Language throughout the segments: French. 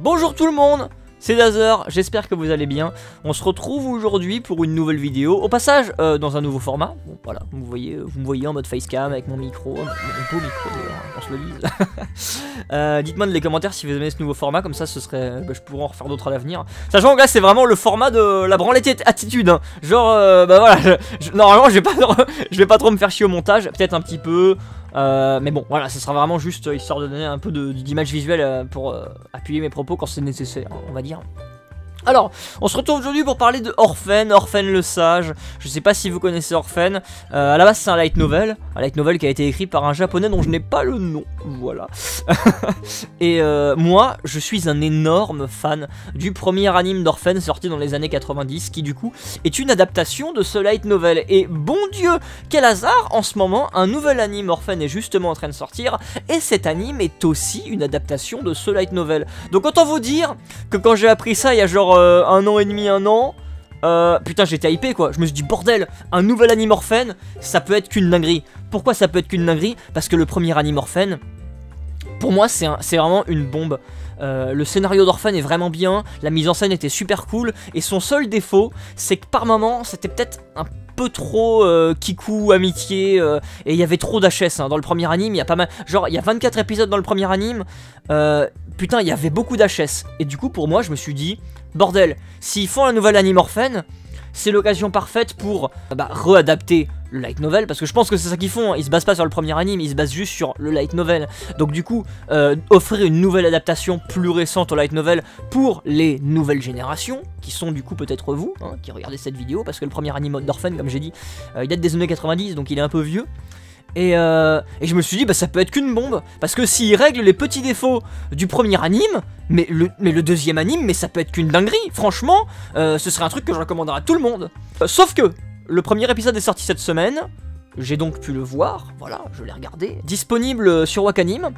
Bonjour tout le monde, c'est Dazer, j'espère que vous allez bien. On se retrouve aujourd'hui pour une nouvelle vidéo. Au passage, dans un nouveau format. Bon, voilà, vous me voyez en mode facecam avec mon micro, mon beau micro d'ailleurs, on se le dise. Dites-moi dans les commentaires si vous aimez ce nouveau format, comme ça ce serait, je pourrais en refaire d'autres à l'avenir. Sachant que là c'est vraiment le format de la branlette attitude. Hein. Genre, bah voilà, normalement je vais pas trop me faire chier au montage, peut-être un petit peu. Mais bon, voilà, ce sera vraiment juste histoire de donner un peu d'image visuelle pour appuyer mes propos quand c'est nécessaire, on va dire. Alors, on se retrouve aujourd'hui pour parler de Orphen le Sage. Je sais pas si vous connaissez Orphen. À la base, c'est un light novel qui a été écrit par un japonais dont je n'ai pas le nom. Voilà. Et moi, je suis un énorme fan du premier anime d'Orphen sorti dans les années 90, qui du coup est une adaptation de ce light novel. Et bon Dieu, quel hasard, en ce moment, un nouvel anime Orphen est justement en train de sortir, et cet anime est aussi une adaptation de ce light novel. Donc autant vous dire que quand j'ai appris ça il y a genre un an et demi, putain j'étais hypé quoi, je me suis dit bordel, un nouvel anime Orphen, ça peut être qu'une dinguerie. Pourquoi ça peut être qu'une dinguerie? Parce que le premier anime Orphen, pour moi c'est vraiment une bombe. Le scénario d'Orphen est vraiment bien, la mise en scène était super cool, et son seul défaut, c'est que par moments c'était peut-être un peu trop kikou, amitié, et il y avait trop d'HS hein. Dans le premier anime, il y a pas mal, genre il y a 24 épisodes dans le premier anime, putain il y avait beaucoup d'HS, et du coup pour moi je me suis dit, bordel, s'ils font un nouvel anime Orphen, c'est l'occasion parfaite pour réadapter le light novel, parce que je pense que c'est ça qu'ils font, hein. Ils se basent pas sur le premier anime, ils se basent juste sur le light novel. Donc du coup, offrir une nouvelle adaptation plus récente au light novel pour les nouvelles générations, qui sont du coup peut-être vous, hein, qui regardez cette vidéo, parce que le premier anime d'Orphen, comme j'ai dit, il date des années 90, donc il est un peu vieux. Et je me suis dit, bah ça peut être qu'une bombe, parce que s'ils règlent les petits défauts du premier anime, mais le deuxième anime, mais ça peut être qu'une dinguerie, franchement, ce serait un truc que je recommanderais à tout le monde. Sauf que, le premier épisode est sorti cette semaine, j'ai donc pu le voir, voilà, je l'ai regardé, disponible sur Wakanim.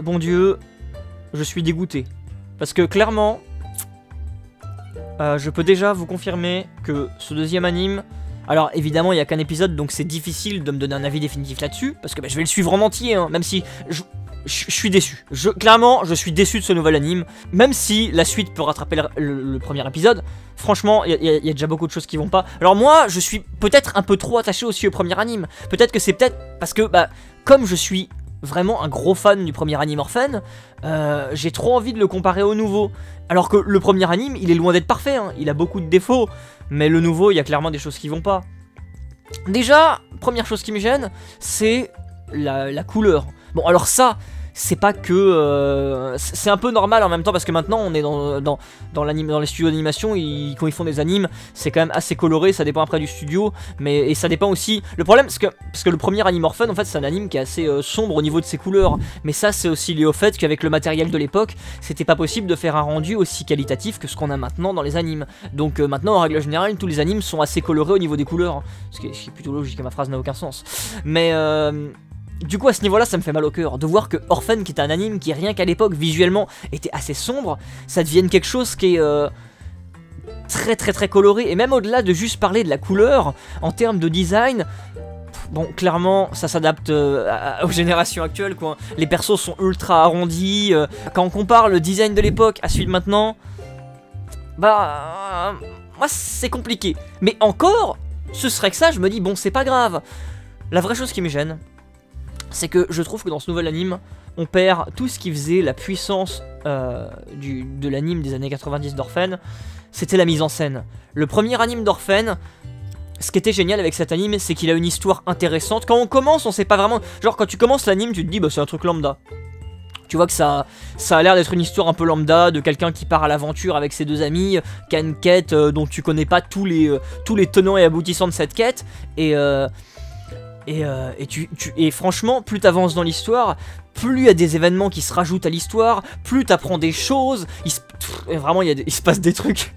Bon Dieu, je suis dégoûté, parce que clairement, je peux déjà vous confirmer que ce deuxième anime, alors évidemment il n'y a qu'un épisode donc c'est difficile de me donner un avis définitif là-dessus, parce que je vais le suivre en entier, hein, même si je suis déçu. Clairement je suis déçu de ce nouvel anime, même si la suite peut rattraper le premier épisode. Franchement il y a déjà beaucoup de choses qui vont pas. Alors moi je suis peut-être un peu trop attaché aussi au premier anime, peut-être que c'est parce que comme je suis vraiment un gros fan du premier anime Orphen, j'ai trop envie de le comparer au nouveau. Alors que le premier anime, il est loin d'être parfait, hein. Il a beaucoup de défauts, mais le nouveau, il y a clairement des choses qui vont pas. Déjà, première chose qui me gêne, c'est la couleur. Bon, alors ça, c'est pas que... c'est un peu normal en même temps, parce que maintenant, on est dans les studios d'animation, quand ils font des animes, c'est quand même assez coloré, ça dépend après du studio, et ça dépend aussi... Le problème, c'est parce que le premier anime Orphen, en fait, c'est un anime qui est assez sombre au niveau de ses couleurs, mais ça, c'est aussi lié au fait qu'avec le matériel de l'époque, c'était pas possible de faire un rendu aussi qualitatif que ce qu'on a maintenant dans les animes. Donc maintenant, en règle générale, tous les animes sont assez colorés au niveau des couleurs, ce qui est plutôt logique, ma phrase n'a aucun sens. Mais... du coup à ce niveau là ça me fait mal au cœur de voir que Orphen, qui est un anime qui rien qu'à l'époque visuellement était assez sombre, ça devienne quelque chose qui est très coloré, et même au-delà de juste parler de la couleur, en termes de design, bon clairement ça s'adapte aux générations actuelles quoi. Les persos sont ultra arrondis, quand on compare le design de l'époque à celui de maintenant, moi c'est compliqué, mais encore ce serait que ça, je me dis bon c'est pas grave. La vraie chose qui me gêne, c'est que je trouve que dans ce nouvel anime, on perd tout ce qui faisait la puissance de l'anime des années 90 d'Orphen, c'était la mise en scène. Le premier anime d'Orphen, ce qui était génial avec cet anime, c'est qu'il a une histoire intéressante. Quand on commence, on sait pas vraiment... Genre quand tu commences l'anime, tu te dis bah c'est un truc lambda. Tu vois que ça a l'air d'être une histoire un peu lambda, de quelqu'un qui part à l'aventure avec ses deux amis, qui a une quête dont tu connais pas tous les tenants et aboutissants de cette quête, et franchement, plus t'avances dans l'histoire, plus il y a des événements qui se rajoutent à l'histoire, plus t'apprends des choses, vraiment il se passe des trucs.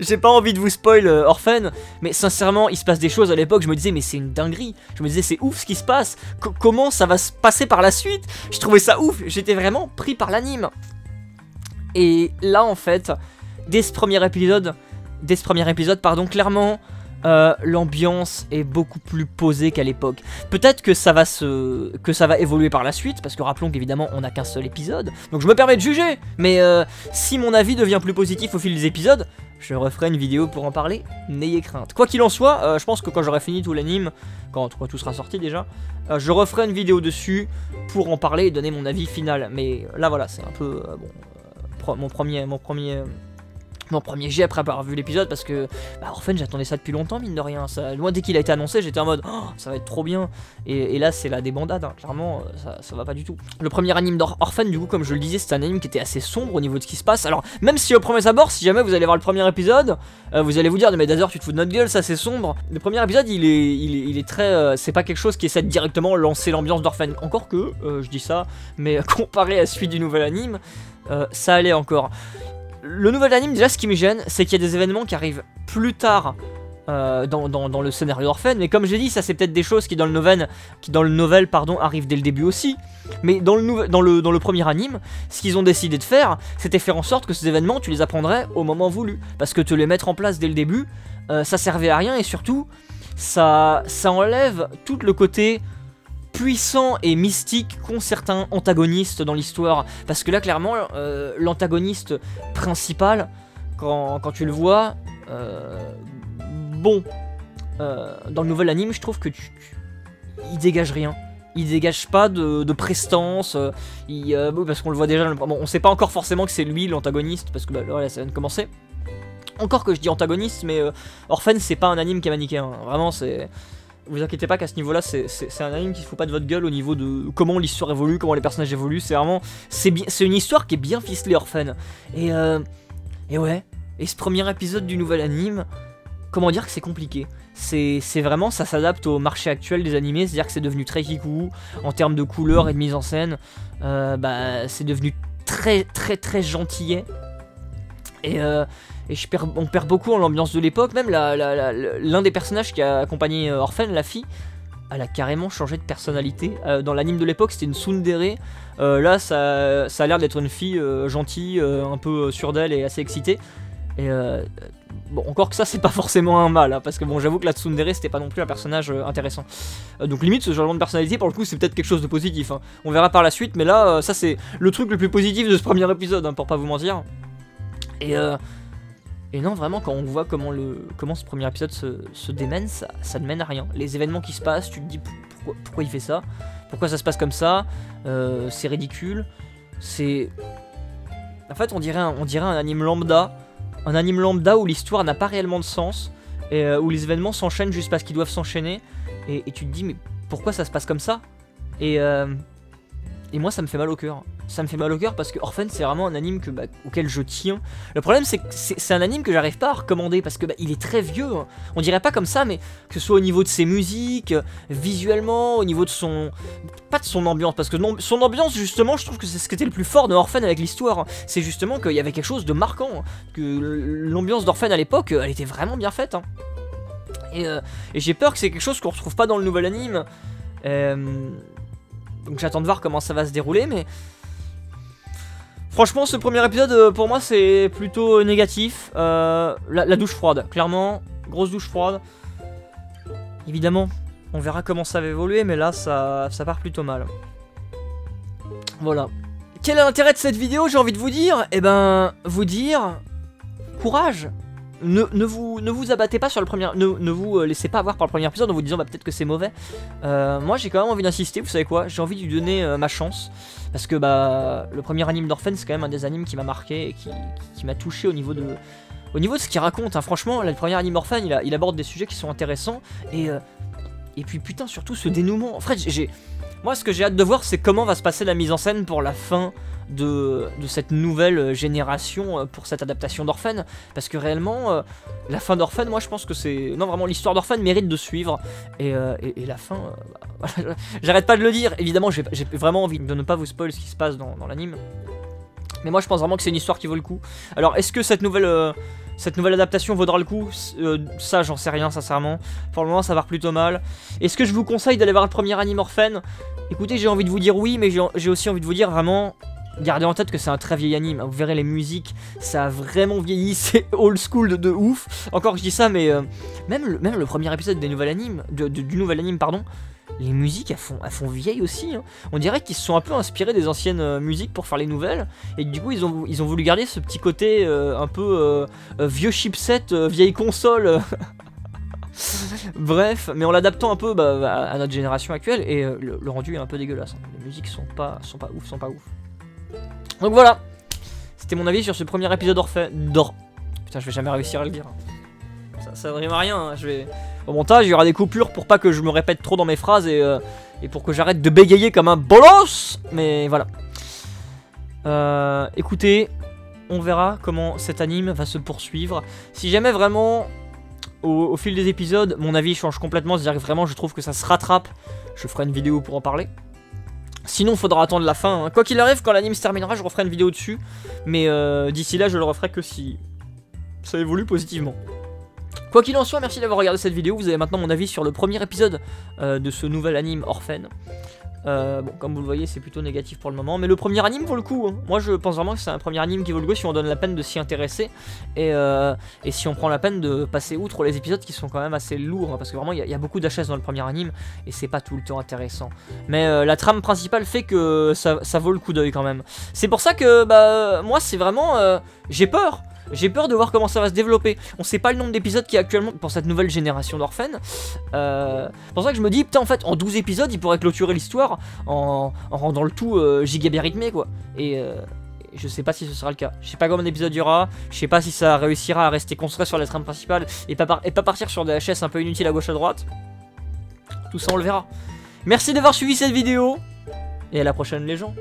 J'ai pas envie de vous spoil Orphen, mais sincèrement il se passe des choses à l'époque, je me disais mais c'est une dinguerie, je me disais c'est ouf ce qui se passe, comment ça va se passer par la suite, je trouvais ça ouf, j'étais vraiment pris par l'anime. Et là en fait, dès ce premier épisode, clairement, l'ambiance est beaucoup plus posée qu'à l'époque. Peut-être que ça va évoluer par la suite, parce que rappelons qu'évidemment on n'a qu'un seul épisode, donc je me permets de juger, mais si mon avis devient plus positif au fil des épisodes, je referai une vidéo pour en parler, n'ayez crainte. Quoi qu'il en soit, je pense que quand j'aurai fini tout l'anime, quand tout sera sorti déjà, je referai une vidéo dessus pour en parler et donner mon avis final. Mais là voilà, c'est un peu mon premier jet après avoir vu l'épisode, parce que Orphan, j'attendais ça depuis longtemps, mine de rien. Moi, dès qu'il a été annoncé, j'étais en mode oh, ça va être trop bien. Et là, c'est la débandade, hein. Clairement, ça va pas du tout. Le premier anime d'Orphan, du coup, comme je le disais, c'est un anime qui était assez sombre au niveau de ce qui se passe. Alors, même si au premier abord, si jamais vous allez voir le premier épisode, vous allez vous dire mais Dazer, tu te fous de notre gueule, ça c'est sombre. Le premier épisode, il est très. C'est pas quelque chose qui essaie de directement lancer l'ambiance d'Orphan. Encore que, je dis ça, mais comparé à celui du nouvel anime, ça allait encore. Le nouvel anime, déjà, ce qui me gêne, c'est qu'il y a des événements qui arrivent plus tard dans le scénario d'Orphan. Mais comme j'ai dit, ça c'est peut-être des choses qui dans le novel, arrivent dès le début aussi. Mais dans le premier anime, ce qu'ils ont décidé de faire, c'était faire en sorte que ces événements, tu les apprendrais au moment voulu. Parce que te les mettre en place dès le début, ça servait à rien. Et surtout, ça enlève tout le côté puissant et mystique qu'ont certains antagonistes dans l'histoire. Parce que là, clairement, l'antagoniste principal, quand tu le vois, dans le nouvel anime, je trouve que il dégage rien. Il dégage pas de prestance, parce qu'on le voit déjà. Bon, on sait pas encore forcément que c'est lui l'antagoniste, parce que voilà, ça vient de commencer. Encore que je dis antagoniste, mais Orphan, c'est pas un anime qui est manichéen. Hein. Vraiment, c'est. Vous inquiétez pas qu'à ce niveau là c'est un anime qui se fout pas de votre gueule au niveau de comment l'histoire évolue, comment les personnages évoluent. C'est vraiment, c'est une histoire qui est bien ficelée, Orphan. Et ouais, et ce premier épisode du nouvel anime, comment dire que c'est compliqué. C'est vraiment, ça s'adapte au marché actuel des animés, c'est à dire que c'est devenu très kikou en termes de couleurs et de mise en scène. C'est devenu très gentillet. Et on perd beaucoup en l'ambiance de l'époque. Même l'un des personnages qui a accompagné Orphan, la fille, elle a carrément changé de personnalité. Dans l'anime de l'époque, c'était une tsundere. Là, ça a l'air d'être une fille gentille, un peu sûre d'elle et assez excitée. Et bon, encore que ça, c'est pas forcément un mal, hein, parce que bon, j'avoue que la tsundere, c'était pas non plus un personnage intéressant. Donc limite, ce changement de personnalité, pour le coup, c'est peut-être quelque chose de positif. Hein. On verra par la suite, mais là, ça c'est le truc le plus positif de ce premier épisode, hein, pour pas vous mentir. Et non, vraiment, quand on voit comment ce premier épisode se démène, ça ne mène à rien. Les événements qui se passent, tu te dis pourquoi il fait ça? Pourquoi ça se passe comme ça? C'est ridicule. En fait, on dirait un anime lambda. Un anime lambda où l'histoire n'a pas réellement de sens. Et où les événements s'enchaînent juste parce qu'ils doivent s'enchaîner. Et tu te dis, mais pourquoi ça se passe comme ça? Et moi, ça me fait mal au cœur. Ça me fait mal au cœur parce que Orphan, c'est vraiment un anime auquel je tiens. Le problème, c'est que c'est un anime que j'arrive pas à recommander parce que il est très vieux. Hein. On dirait pas comme ça, mais que ce soit au niveau de ses musiques, visuellement, au niveau de son... Pas de son ambiance, parce que son ambiance, justement, je trouve que c'est ce qui était le plus fort de Orphan avec l'histoire. C'est justement qu'il y avait quelque chose de marquant. Que l'ambiance d'Orphan à l'époque, elle était vraiment bien faite. Hein. Et j'ai peur que c'est quelque chose qu'on retrouve pas dans le nouvel anime. Donc j'attends de voir comment ça va se dérouler, mais... Franchement, ce premier épisode, pour moi, c'est plutôt négatif. La douche froide, clairement, grosse douche froide. Évidemment, on verra comment ça va évoluer, mais là, ça part plutôt mal. Voilà. Quel est l'intérêt de cette vidéo, j'ai envie de vous dire? Eh ben, vous dire... Courage! Ne vous abattez pas sur le premier... Ne vous laissez pas avoir par le premier épisode en vous disant peut-être que c'est mauvais. Moi j'ai quand même envie d'insister, vous savez quoi? J'ai envie de lui donner ma chance. Parce que le premier anime d'Orphan, c'est quand même un des animes qui m'a marqué et qui m'a touché au niveau de ce qu'il raconte. Hein. Franchement, le premier anime Orphan, il aborde des sujets qui sont intéressants. Et puis putain, surtout ce dénouement. En fait, moi ce que j'ai hâte de voir, c'est comment va se passer la mise en scène pour la fin de cette nouvelle génération pour cette adaptation d'Orphan, parce que réellement la fin d'Orphan, moi je pense que c'est... Non, vraiment l'histoire d'Orphan mérite de suivre, et la fin, j'arrête pas de le dire, évidemment j'ai vraiment envie de ne pas vous spoil ce qui se passe dans l'anime, mais moi je pense vraiment que c'est une histoire qui vaut le coup. Alors est-ce que cette nouvelle adaptation vaudra le coup? Ça j'en sais rien sincèrement, pour le moment ça va plutôt mal. Est-ce que je vous conseille d'aller voir le premier anime Orphan? Écoutez, j'ai envie de vous dire oui, mais j'ai aussi envie de vous dire vraiment... gardez en tête que c'est un très vieil anime. Vous verrez les musiques, ça a vraiment vieilli, c'est old school de ouf. Encore je dis ça, mais même le premier épisode du nouvel anime, pardon, les musiques elles font vieilles aussi. Hein. On dirait qu'ils se sont un peu inspirés des anciennes musiques pour faire les nouvelles. Et du coup ils ont voulu garder ce petit côté un peu vieux chipset, vieille console. Bref, mais en l'adaptant un peu à notre génération actuelle. Et le rendu est un peu dégueulasse. Hein. Les musiques sont pas ouf. Donc voilà, c'était mon avis sur ce premier épisode Putain, je vais jamais réussir à le dire. Ça ne rime à rien. Hein. Au montage, il y aura des coupures pour pas que je me répète trop dans mes phrases et pour que j'arrête de bégayer comme un bolos. Mais voilà. Écoutez, on verra comment cet anime va se poursuivre. Si jamais vraiment, au fil des épisodes, mon avis change complètement, c'est-à-dire que vraiment je trouve que ça se rattrape, je ferai une vidéo pour en parler. Sinon, il faudra attendre la fin. Hein. Quoi qu'il arrive, quand l'anime se terminera, je referai une vidéo dessus. Mais d'ici là, je le referai que si ça évolue positivement. Quoi qu'il en soit, merci d'avoir regardé cette vidéo. Vous avez maintenant mon avis sur le premier épisode de ce nouvel anime Orphan. Bon, comme vous le voyez, c'est plutôt négatif pour le moment. Mais le premier anime vaut le coup. Hein. Moi, je pense vraiment que c'est un premier anime qui vaut le coup si on donne la peine de s'y intéresser. Et si on prend la peine de passer outre les épisodes qui sont quand même assez lourds. Hein, parce que vraiment, il y a beaucoup d'HS dans le premier anime. Et c'est pas tout le temps intéressant. Mais la trame principale fait que ça vaut le coup d'œil quand même. C'est pour ça que, moi, c'est vraiment... j'ai peur. J'ai peur de voir comment ça va se développer. On sait pas le nombre d'épisodes qu'il y a actuellement pour cette nouvelle génération d'Orphan. C'est pour ça que je me dis, putain, en fait, en 12 épisodes, il pourrait clôturer l'histoire en rendant le tout giga bien rythmé, quoi. Et je sais pas si ce sera le cas. Je sais pas combien d'épisodes il y aura. Je sais pas si ça réussira à rester construit sur la trame principale et pas partir sur des HS un peu inutiles à gauche à droite. Tout ça, on le verra. Merci d'avoir suivi cette vidéo. Et à la prochaine, les gens.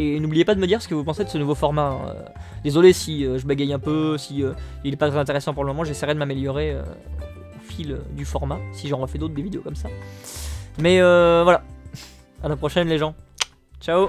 Et n'oubliez pas de me dire ce que vous pensez de ce nouveau format. Hein. Désolé si je bagaye un peu, si il est pas très intéressant pour le moment. J'essaierai de m'améliorer au fil du format, si j'en refais d'autres des vidéos comme ça. Mais voilà. À la prochaine les gens. Ciao.